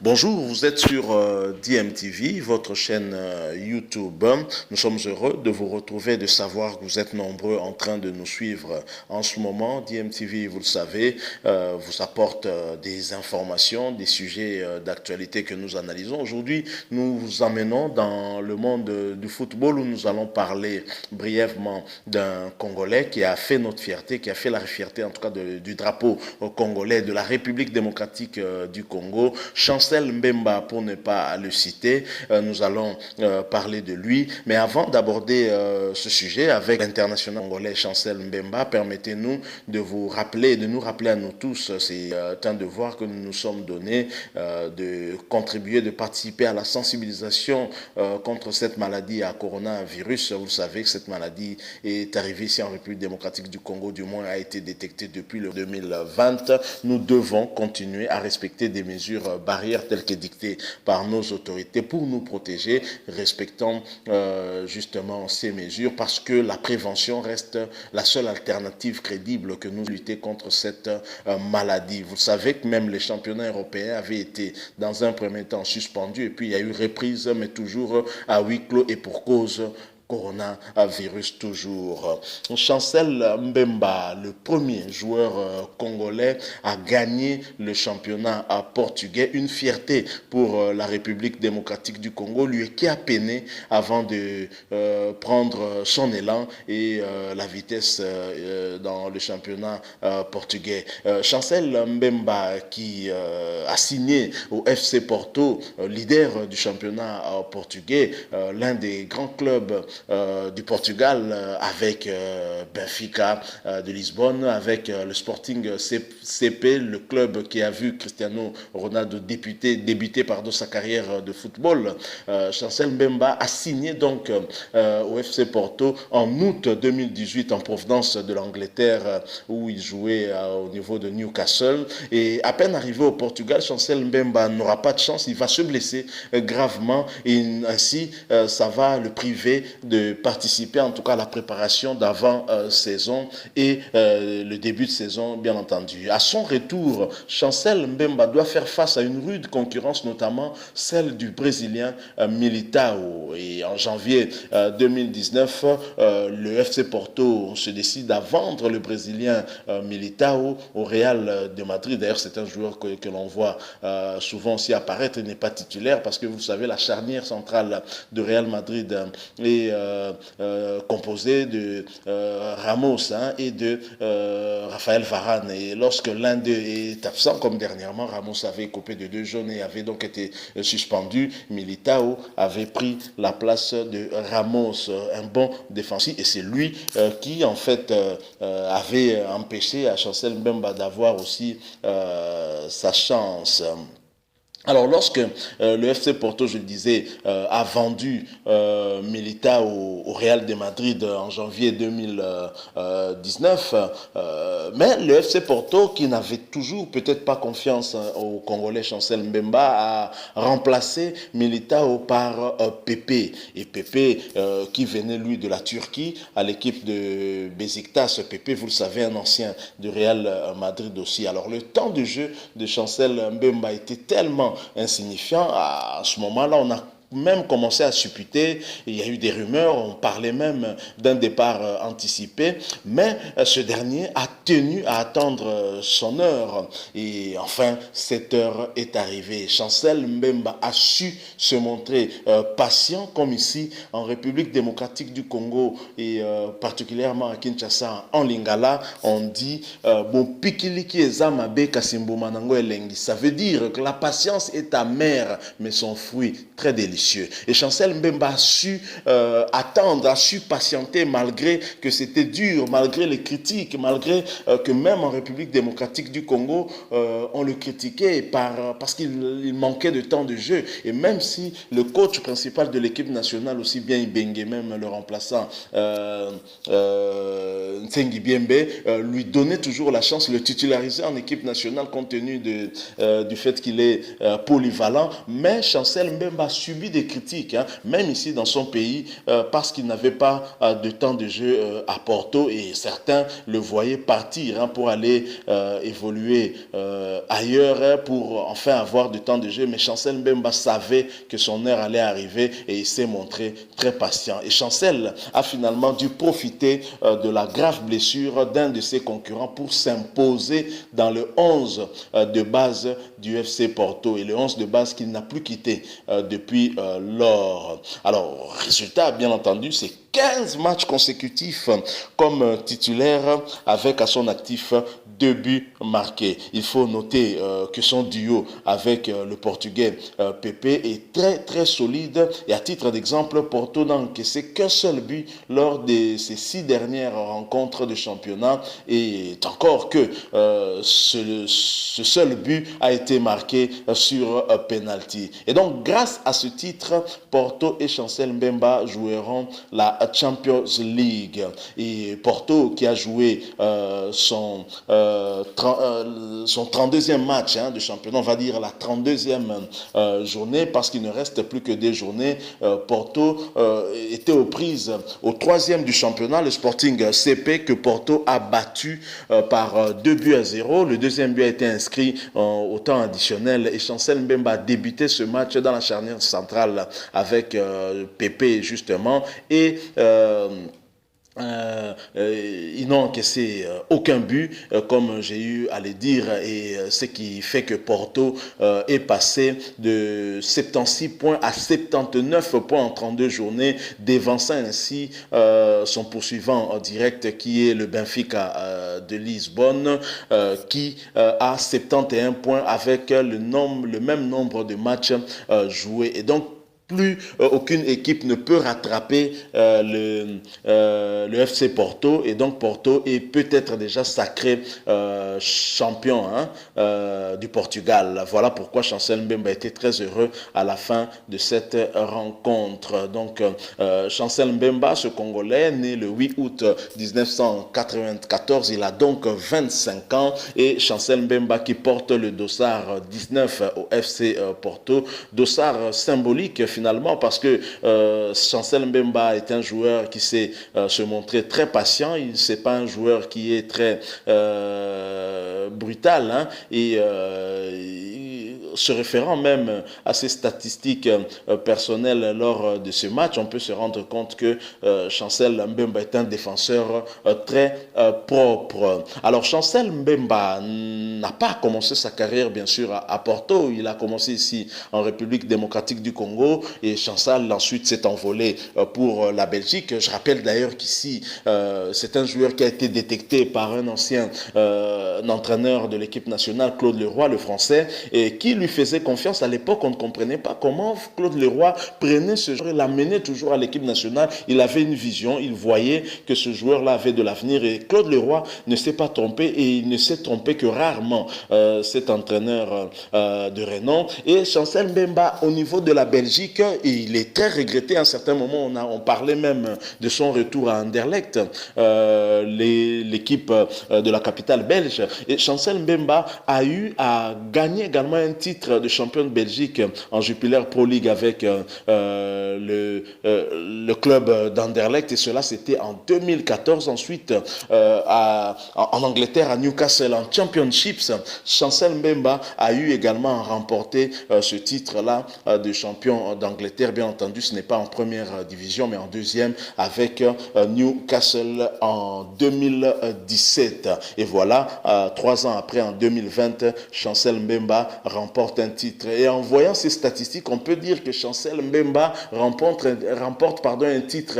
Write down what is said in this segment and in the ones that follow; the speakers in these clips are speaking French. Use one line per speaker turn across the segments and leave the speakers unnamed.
Bonjour, vous êtes sur DMTV, votre chaîne YouTube. Nous sommes heureux de vous retrouver, de savoir que vous êtes nombreux en train de nous suivre en ce moment. DMTV, vous le savez, vous apporte des informations, des sujets d'actualité que nous analysons. Aujourd'hui, nous vous emmenons dans le monde du football où nous allons parler brièvement d'un Congolais qui a fait notre fierté, qui a fait la fierté en tout cas du drapeau congolais, de la République démocratique du Congo. Chancel Mbemba, pour ne pas le citer, nous allons parler de lui. Mais avant d'aborder ce sujet avec l'international congolais Chancel Mbemba, permettez-nous de vous rappeler, de nous rappeler à nous tous, c'est un devoir que nous nous sommes donnés, de contribuer, de participer à la sensibilisation contre cette maladie à coronavirus. Vous savez que cette maladie est arrivée ici en République démocratique du Congo, du moins a été détectée depuis le 2020. Nous devons continuer à respecter des mesures barrières telles que dictées par nos autorités pour nous protéger, respectant justement ces mesures parce que la prévention reste la seule alternative crédible que nous lutter contre cette maladie. Vous savez que même les championnats européens avaient été dans un premier temps suspendus et puis il y a eu reprise mais toujours à huis clos et pour cause coronavirus toujours. Chancel Mbemba, le premier joueur congolais à gagner le championnat portugais, une fierté pour la République démocratique du Congo, lui qui a peiné avant de prendre son élan et la vitesse dans le championnat portugais. Chancel Mbemba qui a signé au FC Porto, leader du championnat portugais, l'un des grands clubs du Portugal avec Benfica de Lisbonne, avec le Sporting CP, le club qui a vu Cristiano Ronaldo débuter sa carrière de football. Chancel Mbemba a signé donc au FC Porto en août 2018 en provenance de l'Angleterre où il jouait au niveau de Newcastle. Et à peine arrivé au Portugal, Chancel Mbemba n'aura pas de chance, il va se blesser gravement et ainsi ça va le priver de participer en tout cas à la préparation d'avant-saison et le début de saison bien entendu. À son retour, Chancel Mbemba doit faire face à une rude concurrence, notamment celle du Brésilien Militao. Et en janvier 2019, le FC Porto se décide à vendre le Brésilien Militao au Real de Madrid. D'ailleurs, c'est un joueur que l'on voit souvent aussi apparaître, il n'est pas titulaire parce que vous savez, la charnière centrale de Real Madrid est composé de Ramos et de Raphaël Varane. Et lorsque l'un d'eux est absent, comme dernièrement, Ramos avait coupé de 2 jaunes et avait donc été suspendu, Militao avait pris la place de Ramos, un bon défensif. Et c'est lui qui, en fait, avait empêché à Chancel Mbemba d'avoir aussi sa chance. Alors, lorsque le FC Porto, je le disais, a vendu Militao au Real de Madrid en janvier 2019, mais le FC Porto, qui n'avait toujours peut-être pas confiance au Congolais Chancel Mbemba, a remplacé Militao par Pepe. Et Pepe, qui venait, lui, de la Turquie, à l'équipe de Beşiktaş. Pepe, vous le savez, un ancien du Real Madrid aussi. Alors, le temps de jeu de Chancel Mbemba était tellement insignifiant. À ce moment-là, on a même commencé à supputer, il y a eu des rumeurs, on parlait même d'un départ anticipé, mais ce dernier a tenu à attendre son heure et enfin cette heure est arrivée. Chancel Mbemba a su se montrer patient comme ici en République démocratique du Congo et particulièrement à Kinshasa, en Lingala, on dit bon pikiliki ezamabe kasimbo manango elengi. Ça veut dire que la patience est amère mais son fruit très délicieux. Et Chancel Mbemba a su attendre, a su patienter malgré que c'était dur, malgré les critiques, malgré que même en République démocratique du Congo, on le critiquait parce qu'il manquait de temps de jeu. Et même si le coach principal de l'équipe nationale, aussi bien Ibenge, même le remplaçant Nsengi Biembe, lui donnait toujours la chance, le titulariser en équipe nationale compte tenu du fait qu'il est polyvalent. Mais Chancel Mbemba a subi subi des critiques, hein, même ici dans son pays, parce qu'il n'avait pas de temps de jeu à Porto et certains le voyaient partir hein, pour aller évoluer ailleurs hein, pour enfin avoir du temps de jeu. Mais Chancel Mbemba savait que son heure allait arriver et il s'est montré très patient. Et Chancel a finalement dû profiter de la grave blessure d'un de ses concurrents pour s'imposer dans le 11 de base du FC Porto et le 11 de base qu'il n'a plus quitté depuis lors. Alors, résultat, bien entendu, c'est 15 matchs consécutifs comme titulaire avec à son actif 2 buts marqués. Il faut noter que son duo avec le Portugais Pepe est très très solide et à titre d'exemple, Porto n'a encaissé qu'un seul but lors de ses 6 dernières rencontres de championnat et encore que ce seul but a été marqué sur penalty. Et donc grâce à ce titre, Porto et Chancel Mbemba joueront la Champions League. Et Porto qui a joué son 32e match hein, de championnat, on va dire la 32e journée, parce qu'il ne reste plus que 2 journées. Porto était aux prises au 3e du championnat, le Sporting CP, que Porto a battu par 2-0. Le 2e but a été inscrit au temps additionnel et Chancel Mbemba a débuté ce match dans la charnière centrale avec Pepe justement et ils n'ont encaissé aucun but comme j'ai eu à le dire et ce qui fait que Porto est passé de 76 points à 79 points en 32 journées, dévançant ainsi son poursuivant en direct qui est le Benfica de Lisbonne qui a 71 points avec le même nombre de matchs joués et donc plus aucune équipe ne peut rattraper le FC Porto et donc Porto est peut-être déjà sacré champion hein, du Portugal. Voilà pourquoi Chancel Mbemba était très heureux à la fin de cette rencontre. Donc Chancel Mbemba, ce Congolais, né le 8 août 1994, il a donc 25 ans et Chancel Mbemba qui porte le dossard 19 au FC Porto, dossard symbolique finalement parce que Chancel Mbemba est un joueur qui sait se montrer très patient, c'est pas un joueur qui est très brutal hein, et se référant même à ses statistiques personnelles lors de ce match, on peut se rendre compte que Chancel Mbemba est un défenseur très propre. Alors Chancel Mbemba n'a pas commencé sa carrière bien sûr à Porto, il a commencé ici en République démocratique du Congo et Chancel ensuite s'est envolé pour la Belgique. Je rappelle d'ailleurs qu'ici c'est un joueur qui a été détecté par un ancien entraîneur de l'équipe nationale, Claude Leroy, le français, et qui lui faisait confiance. À l'époque, on ne comprenait pas comment Claude Leroy prenait ce joueur et l'amenait toujours à l'équipe nationale. Il avait une vision, il voyait que ce joueur-là avait de l'avenir et Claude Leroy ne s'est pas trompé et il ne s'est trompé que rarement, cet entraîneur de renom. Et Chancel Mbemba, au niveau de la Belgique, il est très regretté. À un certain moment, on parlait même de son retour à Anderlecht, l'équipe de la capitale belge. Et Chancel Mbemba a eu à gagner également un titre de champion de Belgique en Jupiler Pro League avec le club d'Anderlecht et cela c'était en 2014. Ensuite en Angleterre à Newcastle en Championships, Chancel Mbemba a eu également à remporter ce titre-là de champion d'Angleterre. Bien entendu, ce n'est pas en première division mais en deuxième avec Newcastle en 2017. Et voilà, 3 ans après, en 2020, Chancel Mbemba remporte un titre. Et en voyant ces statistiques, on peut dire que Chancel Mbemba remporte un titre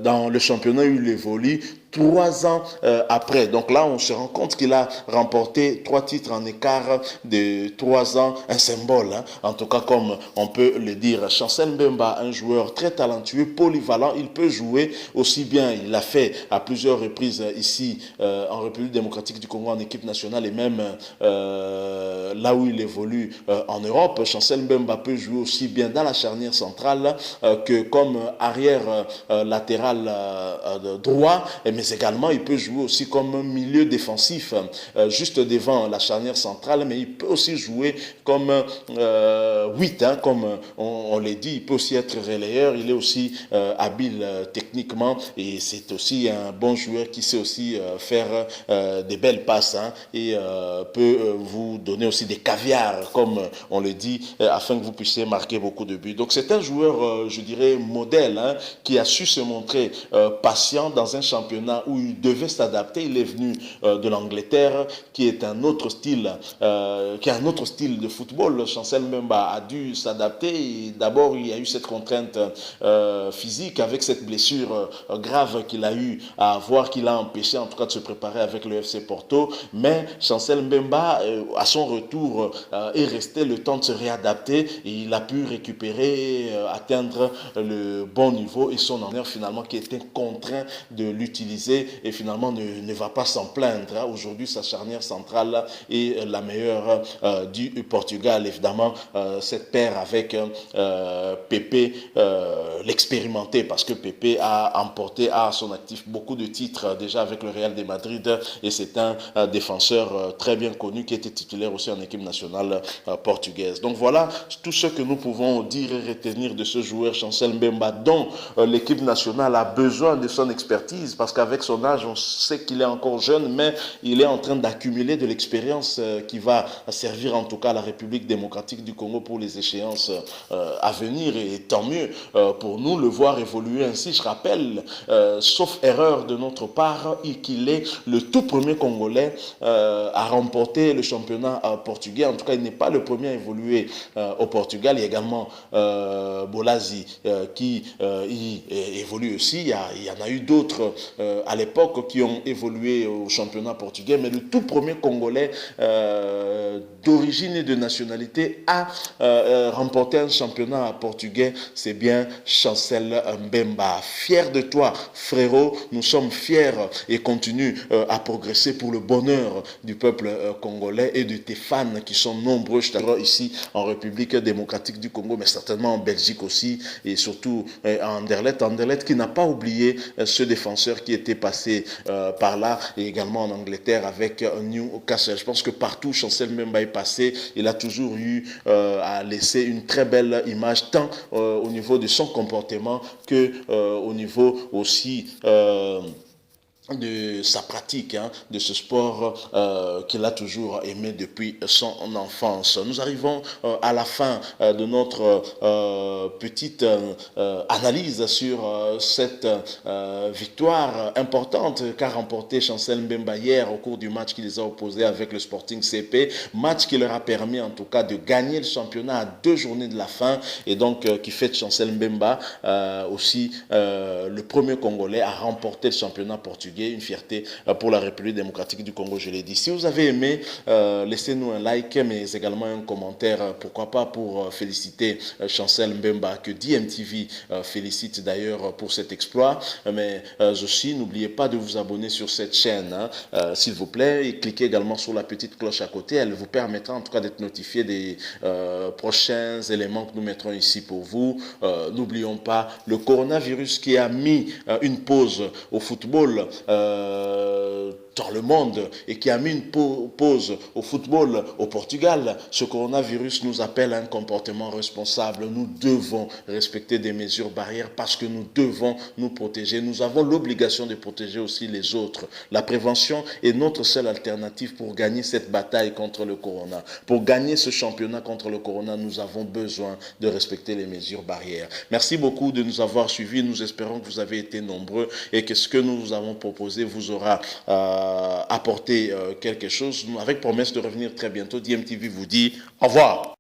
dans le championnat où il évolue 3 ans après. Donc là, on se rend compte qu'il a remporté 3 titres en écart de 3 ans, un symbole, hein, en tout cas comme on peut le dire. Chancel Mbemba, un joueur très talentueux, polyvalent, il peut jouer aussi bien, il l'a fait à plusieurs reprises ici en République démocratique du Congo en équipe nationale et même là où il évolue en Europe. Chancel Mbemba peut jouer aussi bien dans la charnière centrale que comme arrière latéral droit, et mais également il peut jouer aussi comme un milieu défensif, juste devant la charnière centrale, mais il peut aussi jouer comme 8, comme on l'a dit, il peut aussi être relayeur, il est aussi habile techniquement et c'est aussi un bon joueur qui sait aussi faire des belles passes et peut vous donner aussi des caviars, comme on le dit, afin que vous puissiez marquer beaucoup de buts. Donc c'est un joueur, je dirais, modèle, qui a su se montrer patient dans un championnat où il devait s'adapter. Il est venu de l'Angleterre, qui est un autre style, de football. Chancel Mbemba a dû s'adapter. D'abord, il y a eu cette contrainte physique avec cette blessure grave qu'il a eu à avoir, qui l'a empêché en tout cas de se préparer avec le FC Porto. Mais Chancel Mbemba, à son retour, est resté le temps de se réadapter et il a pu récupérer, atteindre le bon niveau et son entraîneur finalement qui était contraint de l'utiliser et finalement ne va pas s'en plaindre. Aujourd'hui, sa charnière centrale est la meilleure du Portugal. Évidemment, cette paire avec Pepe, l'expérimenté, parce que Pepe a emporté à son actif beaucoup de titres déjà avec le Real de Madrid et c'est un défenseur très bien connu qui était titulaire aussi en équipe nationale portugaise. Donc voilà tout ce que nous pouvons dire et retenir de ce joueur Chancel Mbemba, dont l'équipe nationale a besoin de son expertise, parce qu'avec son âge, on sait qu'il est encore jeune, mais il est en train d'accumuler de l'expérience qui va servir en tout cas à la République démocratique du Congo pour les échéances à venir, et tant mieux pour nous le voir évoluer ainsi. Je rappelle, sauf erreur de notre part, qu'il est le tout premier Congolais à remporter le championnat portugais. En tout cas, il n'est pas le premier à évoluer au Portugal. Il y a également Bolazi qui y évolue aussi. Il y en a eu d'autres à l'époque qui ont évolué au championnat portugais, mais le tout premier Congolais d'origine et de nationalité à remporter un championnat portugais, c'est bien Chancel Mbemba. Fier de toi, frérot. Nous sommes fiers et continue à progresser pour le bonheur du peuple congolais et de tes fans qui sont nombreux, je t'adore, ici en République démocratique du Congo, mais certainement en Belgique aussi, et surtout à Anderlecht. Anderlecht qui n'a pas oublié ce défenseur qui était passé par là, et également en Angleterre avec Newcastle. Je pense que partout Chancel Mbemba est passé, il a toujours eu à laisser une très belle image, tant au niveau de son comportement que au niveau aussi de sa pratique, de ce sport qu'il a toujours aimé depuis son enfance. Nous arrivons à la fin de notre petite analyse sur cette victoire importante qu'a remporté Chancel Mbemba hier au cours du match qui les a opposés avec le Sporting CP, match qui leur a permis en tout cas de gagner le championnat à 2 journées de la fin, et donc qui fait de Chancel Mbemba aussi le premier Congolais à remporter le championnat portugais. Une fierté pour la République démocratique du Congo, je l'ai dit. Si vous avez aimé, laissez-nous un like, mais également un commentaire, pourquoi pas, pour féliciter Chancel Mbemba, que DMTV félicite d'ailleurs pour cet exploit. Mais aussi, n'oubliez pas de vous abonner sur cette chaîne, s'il vous plaît, et cliquez également sur la petite cloche à côté. Elle vous permettra en tout cas d'être notifié des prochains éléments que nous mettrons ici pour vous. N'oublions pas le coronavirus qui a mis une pause au football dans le monde et qui a mis une pause au football au Portugal. Ce coronavirus nous appelle à un comportement responsable. Nous devons respecter des mesures barrières parce que nous devons nous protéger. Nous avons l'obligation de protéger aussi les autres. La prévention est notre seule alternative pour gagner cette bataille contre le corona. Pour gagner ce championnat contre le corona, nous avons besoin de respecter les mesures barrières. Merci beaucoup de nous avoir suivis. Nous espérons que vous avez été nombreux et que ce que nous vous avons proposé vous aura apporté quelque chose. Avec promesse de revenir très bientôt. DMTV vous dit au revoir.